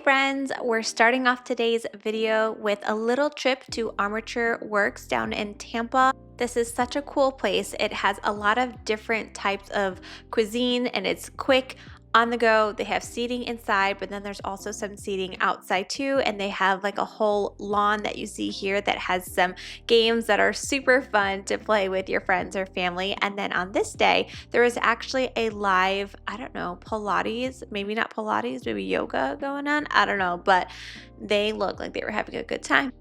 friends, we're starting off today's video with a little trip to Armature Works down in Tampa. This is such a cool place. It has a lot of different types of cuisine and it's quick, on the go. They have seating inside, but then there's also some seating outside too, and they have like a whole lawn that you see here that has some games that are super fun to play with your friends or family. And then on this day, there is actually a live, I don't know, Pilates, maybe not Pilates, maybe yoga going on, I don't know, but they look like they were having a good time.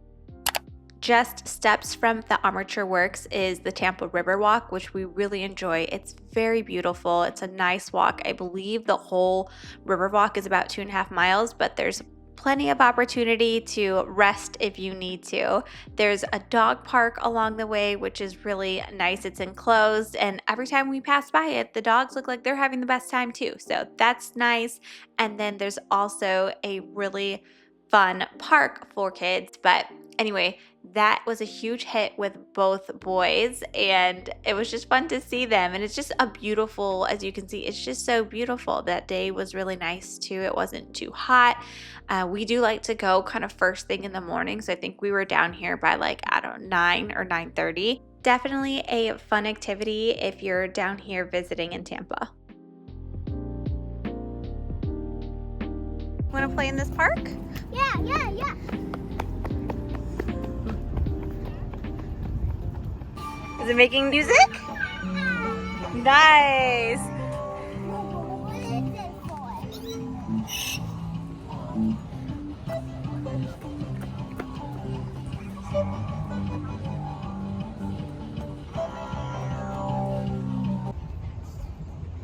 Just steps from the Armature Works is the Tampa River Walk, which we really enjoy. It's very beautiful. It's a nice walk. I believe the whole river walk is about 2.5 miles, but there's plenty of opportunity to rest if you need to. There's a dog park along the way, which is really nice. It's enclosed, and every time we pass by it, the dogs look like they're having the best time too. So that's nice. And then there's also a really fun park for kids. But anyway, that was a huge hit with both boys, and it was just fun to see them. And it's just a beautiful, as you can see, it's just so beautiful. That day was really nice too. It wasn't too hot. We do like to go kind of first thing in the morning, so I think we were down here by like, I don't know, 9 or 9:30. Definitely a fun activity if you're down here visiting in Tampa. Want to play in this park? Yeah. Is it making music? Nice. What is it for?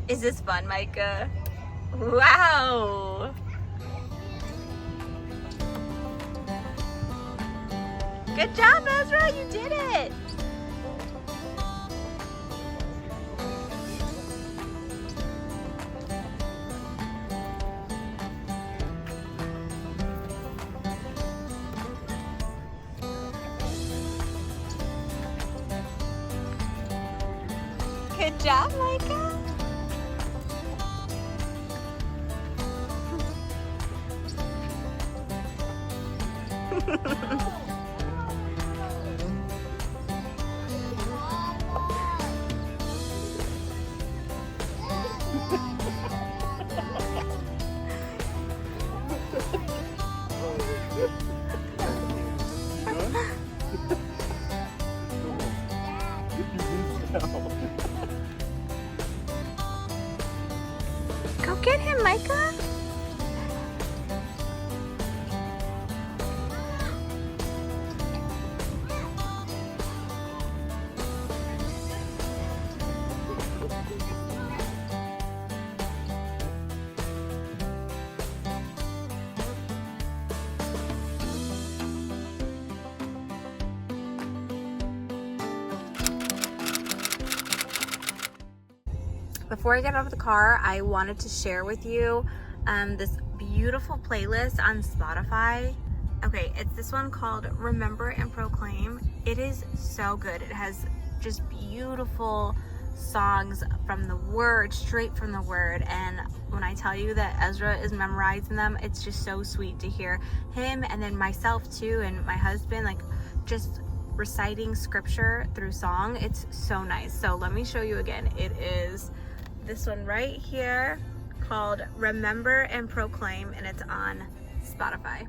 Is this fun, Micah? Wow. Good job, Ezra, you did it. Good job, Micah. Go get him, Micah. Before I get out of the car, I wanted to share with you this beautiful playlist on Spotify. Okay, it's this one called Remember and Proclaim. It is so good. It has just beautiful songs from the Word, straight from the Word. And when I tell you that Ezra is memorizing them, it's just so sweet to hear him, and then myself too, and my husband, like just reciting scripture through song. It's so nice. So let me show you again. It is this one right here called Remember and Proclaim, and it's on Spotify.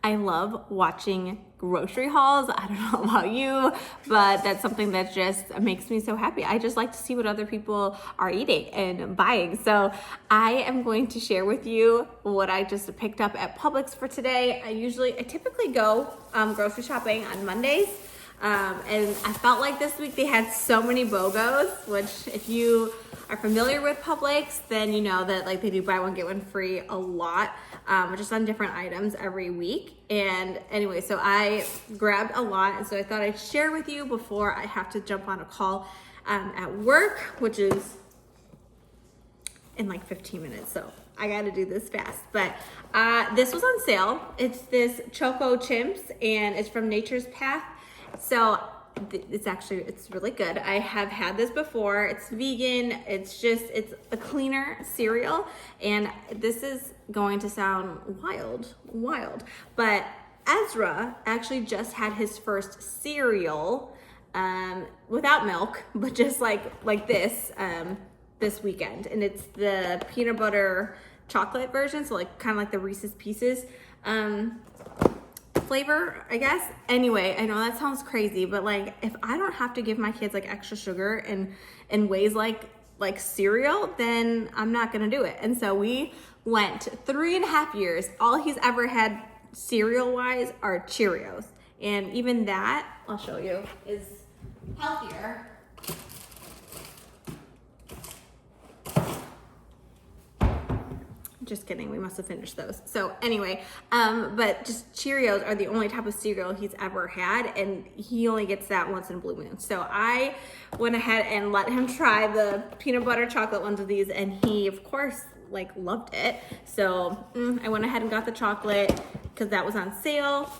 I love watching grocery hauls. I don't know about you, but that's something that just makes me so happy. I just like to see what other people are eating and buying. So I am going to share with you what I just picked up at Publix for today. I typically go grocery shopping on Mondays. And I felt like this week they had so many BOGOs, which if you are familiar with Publix, then you know that like they do buy one, get one free a lot, just on different items every week. And anyway, so I grabbed a lot, and so I thought I'd share with you before I have to jump on a call at work, which is in like 15 minutes. So I got to do this fast, but this was on sale. It's this Choco Chimps, and it's from Nature's Path. So it's really good. I have had this before. It's vegan. It's a cleaner cereal. And this is going to sound wild, but Ezra actually just had his first cereal without milk, but just like this this weekend. And it's the peanut butter chocolate version, so like kind of like the Reese's Pieces flavor, I guess. Anyway, I know that sounds crazy, but like if I don't have to give my kids like extra sugar in ways like cereal, then I'm not gonna do it. And so we went 3.5 years. All he's ever had cereal wise are Cheerios. And even that, I'll show you, is healthier. Just kidding, we must have finished those. So anyway, but just Cheerios are the only type of cereal he's ever had, and he only gets that once in a blue moon. So I went ahead and let him try the peanut butter chocolate ones of these, and he, of course, like loved it. So I went ahead and got the chocolate because that was on sale.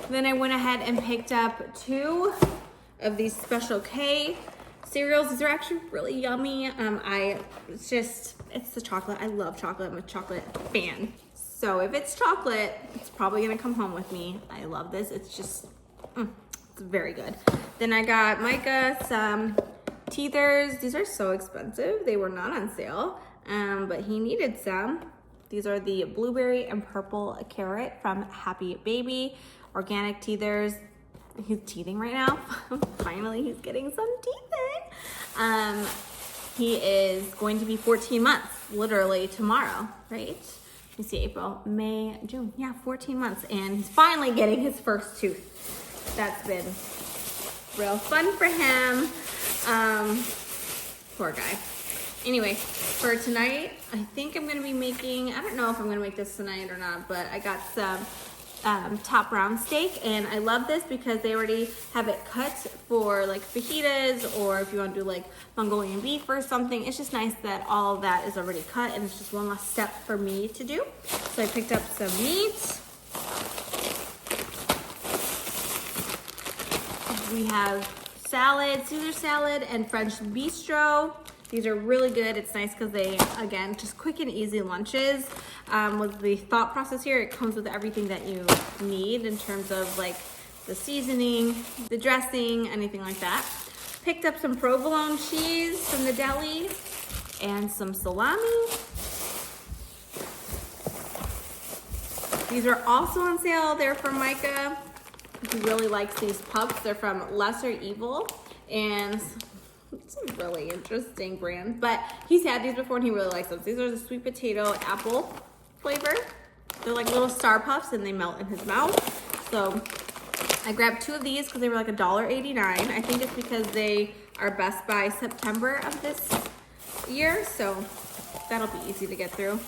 Then I went ahead and picked up 2 of these Special K cereals. These are actually really yummy. It's the chocolate. I love chocolate. I'm a chocolate fan. So if it's chocolate, it's probably gonna come home with me. I love this. It's just, it's very good. Then I got Micah some teethers. These are so expensive. They were not on sale, but he needed some. These are the blueberry and purple carrot from Happy Baby. Organic teethers. He's teething right now. Finally, he's getting some teething. He is going to be 14 months, literally tomorrow, right? Let me see, April, May, June. Yeah, 14 months. And he's finally getting his first tooth. That's been real fun for him. Poor guy. Anyway, for tonight, I think I'm gonna be making, I don't know if I'm gonna make this tonight or not, but I got some top round steak, and I love this because they already have it cut for like fajitas, or if you want to do like Mongolian beef or something. It's just nice that all of that is already cut, and it's just one less step for me to do. So I picked up some meat. We have salad, Caesar salad, and French bistro. These are really good. It's nice because they, again, just quick and easy lunches. With the thought process here, it comes with everything that you need in terms of like the seasoning, the dressing, anything like that. Picked up some provolone cheese from the deli and some salami. These are also on sale. They're from Micah. He really likes these puffs. They're from Lesser Evil, and it's a really interesting brand, but he's had these before and he really likes them. These are the sweet potato apple flavor. They're like little star puffs and they melt in his mouth. So I grabbed 2 of these because they were like $1.89. I think it's because they are best by September of this year, so that'll be easy to get through.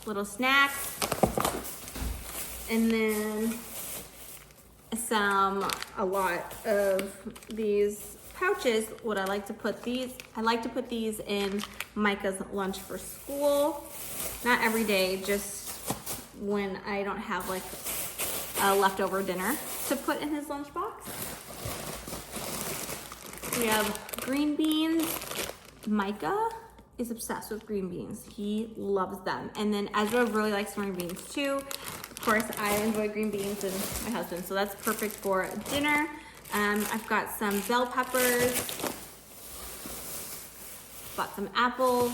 Little snacks. And then a lot of these pouches. What I like to put these in Micah's lunch for school. Not every day, just when I don't have like a leftover dinner to put in his lunchbox. We have green beans. Micah is obsessed with green beans. He loves them. And then Ezra really likes green beans too. Of course, I enjoy green beans, and my husband, so that's perfect for dinner. I've got some bell peppers, bought some apples.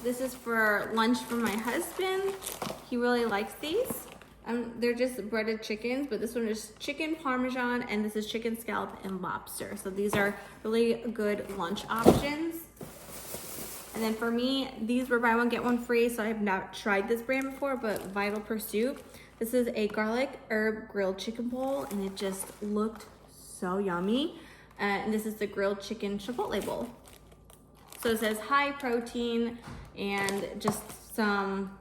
This is for lunch for my husband. He really likes these. They're just breaded chickens, but this one is chicken parmesan, and this is chicken scallop and lobster. So these are really good lunch options. And then for me, these were buy one, get one free, so I have not tried this brand before, but Vital Pursuit. This is a garlic herb grilled chicken bowl, and it just looked so yummy. And this is the grilled chicken chipotle bowl. So it says high protein and just some,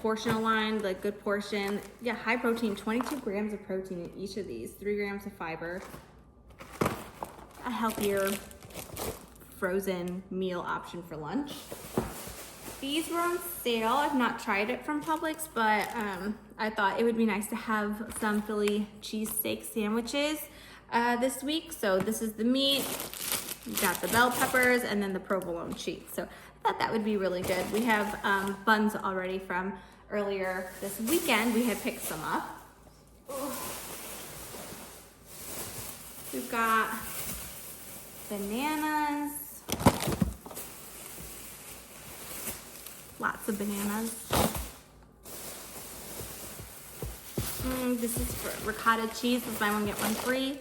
portion aligned, like good portion. Yeah, high protein, 22 grams of protein in each of these, 3 grams of fiber. A healthier frozen meal option for lunch. These were on sale. I've not tried it from Publix, but I thought it would be nice to have some Philly cheesesteak sandwiches this week. So this is the meat, you got the bell peppers, and then the provolone cheese. So I thought that would be really good. We have buns already from earlier this weekend. We had picked some up. We've got bananas. Lots of bananas. This is for ricotta cheese. It's buy one, get one free.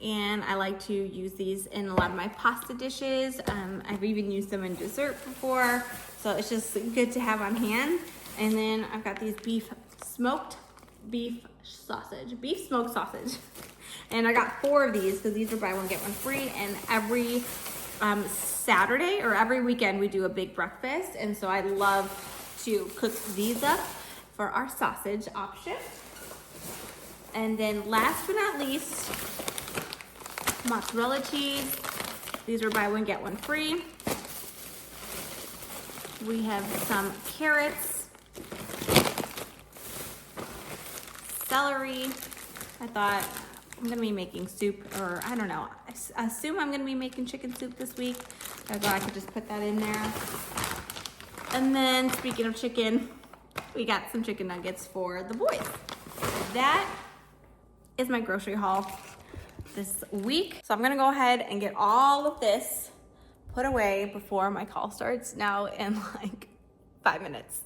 And I like to use these in a lot of my pasta dishes. I've even used them in dessert before. So it's just good to have on hand. And then I've got these beef smoked sausage. And I got 4 of these because these are buy one, get one free. And every Saturday or every weekend we do a big breakfast, and so I love to cook these up for our sausage option. And then last but not least, mozzarella cheese. These are buy one, get one free. We have some carrots, celery. I thought I'm gonna be making soup, or I don't know, I assume I'm gonna be making chicken soup this week. I thought I could just put that in there. And then speaking of chicken, we got some chicken nuggets for the boys. That is my grocery haul this week. So I'm gonna go ahead and get all of this put away before my call starts now in like 5 minutes.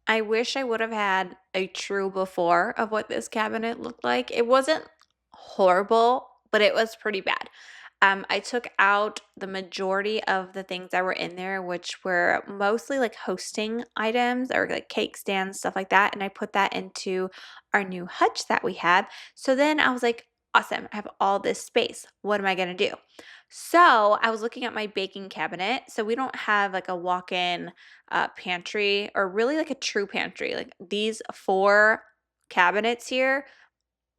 I wish I would have had a true before of what this cabinet looked like. It wasn't horrible, but it was pretty bad. I took out the majority of the things that were in there, which were mostly like hosting items or like cake stands, stuff like that. And I put that into our new hutch that we had. So then I was like, awesome, I have all this space. What am I going to do? So I was looking at my baking cabinet. So we don't have like a walk in pantry or really like a true pantry. Like these 4 cabinets here,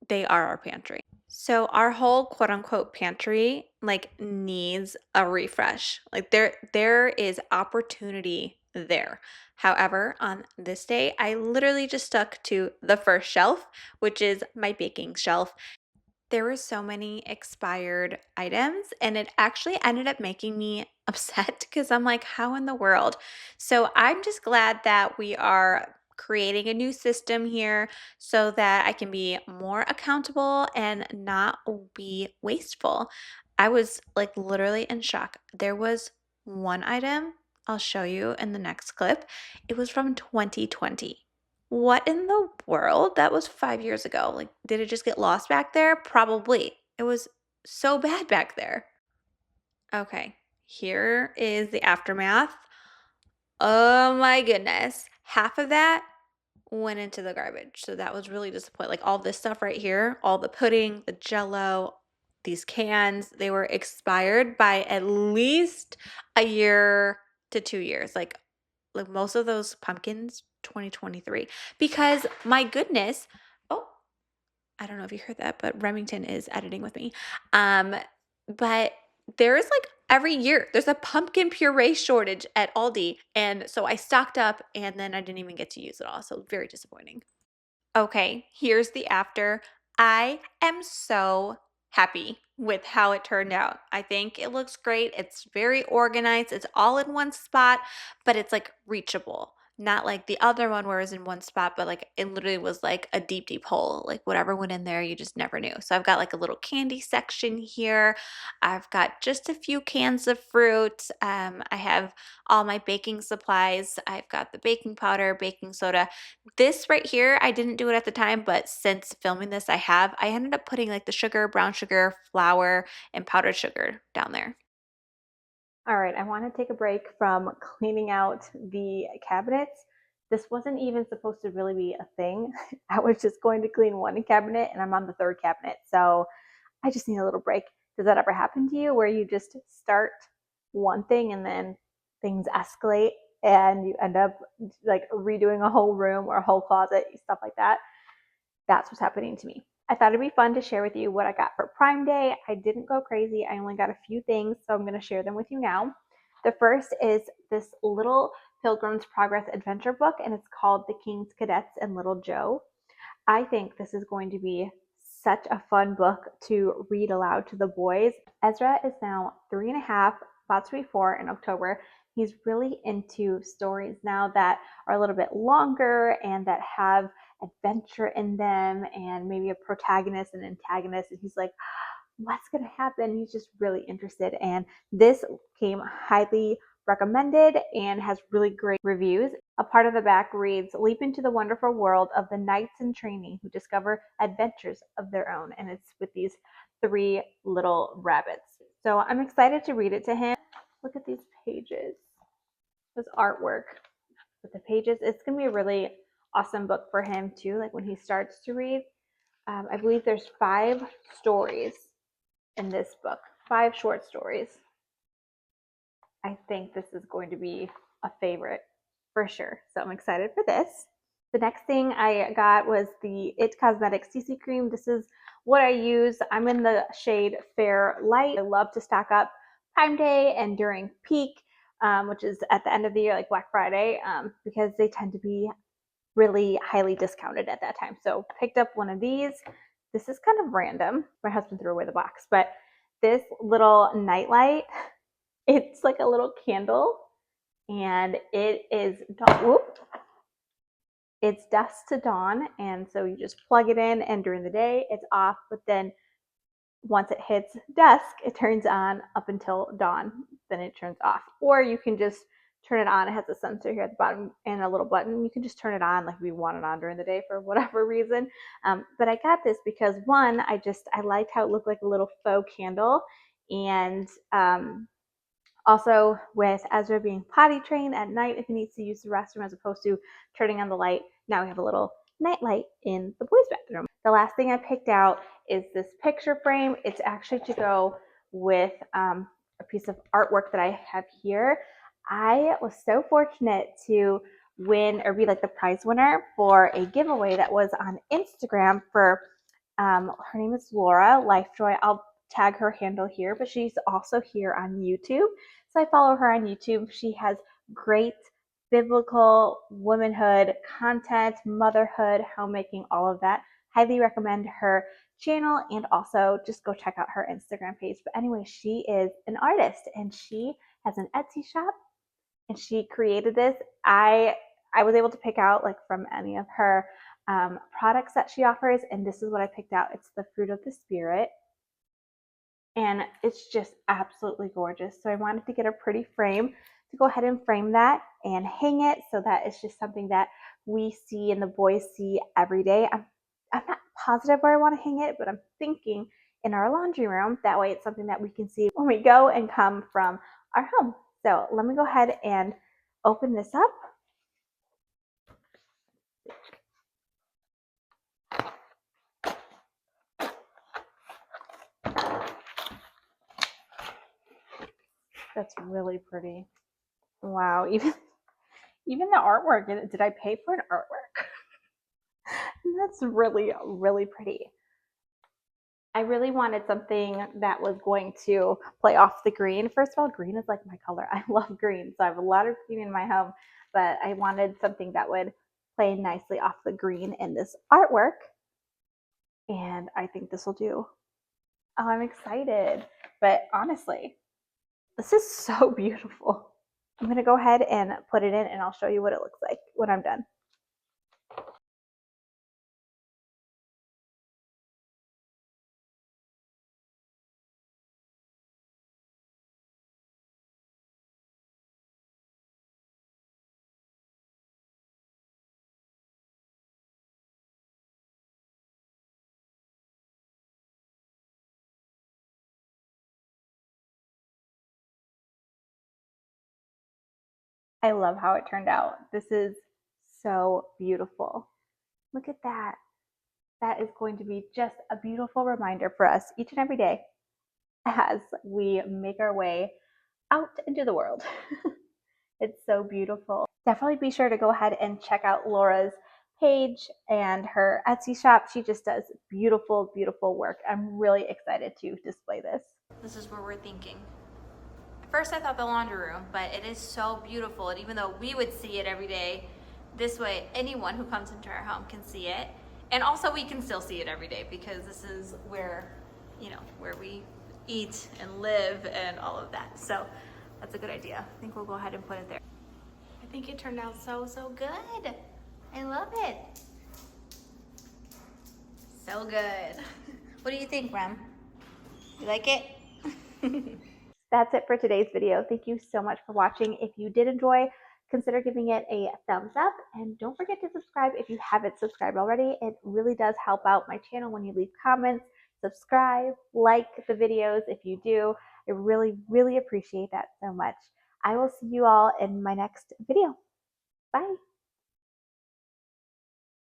they are our pantry. So our whole quote unquote pantry like needs a refresh. Like there is opportunity there. However, on this day, I literally just stuck to the first shelf, which is my baking shelf. There were so many expired items, and it actually ended up making me upset because I'm like, how in the world? So I'm just glad that we are creating a new system here so that I can be more accountable and not be wasteful. I was like literally in shock. There was one item I'll show you in the next clip. It was from 2020. What in the world? That was 5 years ago. Like, did it just get lost back there? Probably. It was so bad back there. Okay, here is the aftermath. Oh my goodness. Half of that went into the garbage. So that was really disappointing. Like all this stuff right here, all the pudding, the jello, these cans, they were expired by at least a year to 2 years. Like most of those pumpkins 2023, because my goodness, oh, I don't know if you heard that, but Remington is editing with me. But there is like every year there's a pumpkin puree shortage at Aldi, and so I stocked up and then I didn't even get to use it all, so very disappointing. Okay, here's the after. I am so happy with how it turned out. I think it looks great. It's very organized. It's all in one spot, but it's like reachable. not like the other one where it was in one spot, but like it literally was like a deep, deep hole. Like whatever went in there, you just never knew. So I've got like a little candy section here. I've got just a few cans of fruit. I have all my baking supplies. I've got the baking powder, baking soda. This right here, I didn't do it at the time, but since filming this, I have. I ended up putting like the sugar, brown sugar, flour, and powdered sugar down there. All right, I want to take a break from cleaning out the cabinets. This wasn't even supposed to really be a thing. I was just going to clean one cabinet and I'm on the third cabinet. So I just need a little break. Does that ever happen to you where you just start one thing and then things escalate and you end up like redoing a whole room or a whole closet, stuff like that? That's what's happening to me. I thought it'd be fun to share with you what I got for Prime Day. I didn't go crazy. I only got a few things, so I'm going to share them with you now. The first is this little Pilgrim's Progress adventure book, and it's called The King's Cadets and Little Joe. I think this is going to be such a fun book to read aloud to the boys. Ezra is now 3.5, about to be 4 in October. He's really into stories now that are a little bit longer and that have adventure in them and maybe a protagonist and antagonist. And he's like, what's going to happen? He's just really interested. And this came highly recommended and has really great reviews. A part of the back reads, leap into the wonderful world of the knights in training who discover adventures of their own. And it's with these 3 little rabbits. So I'm excited to read it to him. Look at these pages, this artwork with the pages. It's going to be a really awesome book for him too. Like when he starts to read, I believe there's 5 stories in this book, 5 short stories. I think this is going to be a favorite for sure. So I'm excited for this. The next thing I got was the It Cosmetics CC Cream. This is what I use. I'm in the shade Fair Light. I love to stock up Prime Day and during peak, which is at the end of the year, like Black Friday, because they tend to be really highly discounted at that time. So picked up one of these. This is kind of random. My husband threw away the box, but this little nightlight, it's like a little candle and it is, it's dusk to dawn. And so you just plug it in and during the day it's off, but then once it hits dusk, it turns on up until dawn, then it turns off. Or you can just turn it on. It has a sensor here at the bottom and a little button. You can just turn it on like if you want it on during the day for whatever reason. But I got this because one, I liked how it looked like a little faux candle. And also with Ezra being potty trained at night if he needs to use the restroom as opposed to turning on the light, now we have a little night light in the boys' bathroom. The last thing I picked out is this picture frame. It's actually to go with a piece of artwork that I have here. I was so fortunate to win or be like the prize winner for a giveaway that was on Instagram for her name is Laura Lifejoy. I'll tag her handle here, but she's also here on YouTube. So I follow her on YouTube. She has great biblical womanhood content, motherhood, homemaking, all of that. Highly recommend her channel and also just go check out her Instagram page. But anyway, she is an artist and she has an Etsy shop and she created this. I was able to pick out like from any of her products that she offers, and this is what I picked out. It's the Fruit of the Spirit, and it's just absolutely gorgeous. So I wanted to get a pretty frame to go ahead and frame that and hang it so that it's just something that we see and the boys see every day. I'm not positive where I want to hang it, but I'm thinking in our laundry room. That way it's something that we can see when we go and come from our home. So let me go ahead and open this up. That's really pretty. Wow, even the artwork. Did I pay for an artwork? That's really, really pretty. I really wanted something that was going to play off the green. First of all, green is like my color. I love green, so I have a lot of green in my home, but I wanted something that would play nicely off the green in this artwork, and I think this will do. Oh, I'm excited. But honestly, this is so beautiful. I'm gonna go ahead and put it in and I'll show you what it looks like when I'm done. I love how it turned out. This is so beautiful. Look at that. That is going to be just a beautiful reminder for us each and every day as we make our way out into the world. It's so beautiful. Definitely be sure to go ahead and check out Laura's page and her Etsy shop. She just does beautiful, beautiful work. I'm really excited to display this. This is where we're thinking. At first I thought the laundry room, but it is so beautiful. And even though we would see it every day, this way anyone who comes into our home can see it. And also we can still see it every day because this is where, you know, where we eat and live and all of that. So that's a good idea. I think we'll go ahead and put it there. I think it turned out so, so good. I love it. So good. What do you think, Rem? You like it? That's it for today's video. Thank you so much for watching. If you did enjoy, consider giving it a thumbs up and don't forget to subscribe if you haven't subscribed already. It really does help out my channel when you leave comments, subscribe, like the videos if you do. I really, really appreciate that so much. I will see you all in my next video. Bye.